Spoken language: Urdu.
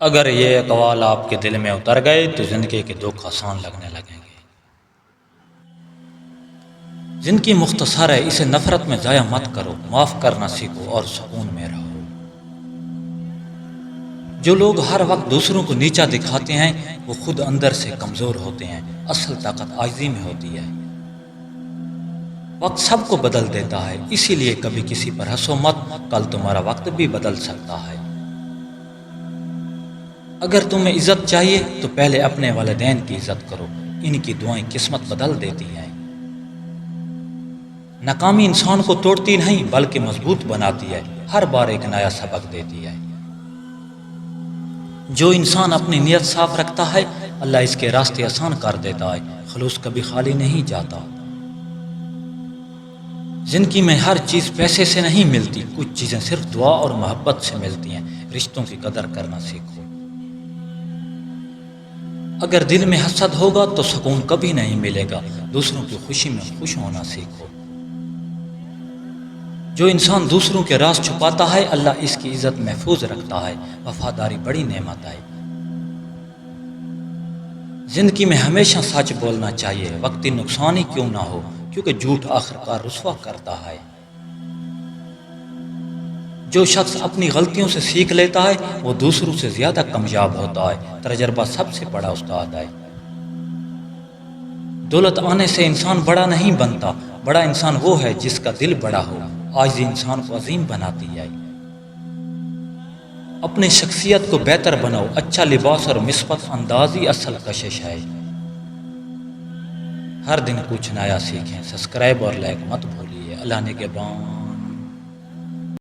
اگر یہ اقوال آپ کے دل میں اتر گئے تو زندگی کے دکھ آسان لگنے لگیں گے۔ زندگی مختصر ہے، اسے نفرت میں ضائع مت کرو، معاف کرنا سیکھو اور سکون میں رہو۔ جو لوگ ہر وقت دوسروں کو نیچا دکھاتے ہیں وہ خود اندر سے کمزور ہوتے ہیں، اصل طاقت عاجزی میں ہوتی ہے۔ وقت سب کو بدل دیتا ہے، اسی لیے کبھی کسی پر ہنسو مت، کل تمہارا وقت بھی بدل سکتا ہے۔ اگر تمہیں عزت چاہیے تو پہلے اپنے والدین کی عزت کرو، ان کی دعائیں قسمت بدل دیتی ہیں۔ ناکامی انسان کو توڑتی نہیں بلکہ مضبوط بناتی ہے، ہر بار ایک نیا سبق دیتی ہے۔ جو انسان اپنی نیت صاف رکھتا ہے اللہ اس کے راستے آسان کر دیتا ہے، خلوص کبھی خالی نہیں جاتا۔ زندگی میں ہر چیز پیسے سے نہیں ملتی، کچھ چیزیں صرف دعا اور محبت سے ملتی ہیں، رشتوں کی قدر کرنا سیکھو۔ اگر دل میں حسد ہوگا تو سکون کبھی نہیں ملے گا، دوسروں کی خوشی میں خوش ہونا سیکھو۔ جو انسان دوسروں کے راز چھپاتا ہے اللہ اس کی عزت محفوظ رکھتا ہے، وفاداری بڑی نعمت ہے۔ زندگی میں ہمیشہ سچ بولنا چاہیے، وقتی نقصان ہی کیوں نہ ہو، کیونکہ جھوٹ آخرکار رسوا کرتا ہے۔ جو شخص اپنی غلطیوں سے سیکھ لیتا ہے وہ دوسروں سے زیادہ کامیاب ہوتا ہے، تجربہ سب سے بڑا استاد ہے۔ دولت آنے سے انسان بڑا نہیں بنتا، بڑا انسان وہ ہے جس کا دل بڑا ہو، عاجزی انسان کو عظیم بناتی ہے۔ اپنی شخصیت کو بہتر بناؤ، اچھا لباس اور مثبت اندازی اصل کشش ہے۔ ہر دن کچھ نیا سیکھیں، سبسکرائب اور لائک مت بھولیے۔ اللہ نگہبان۔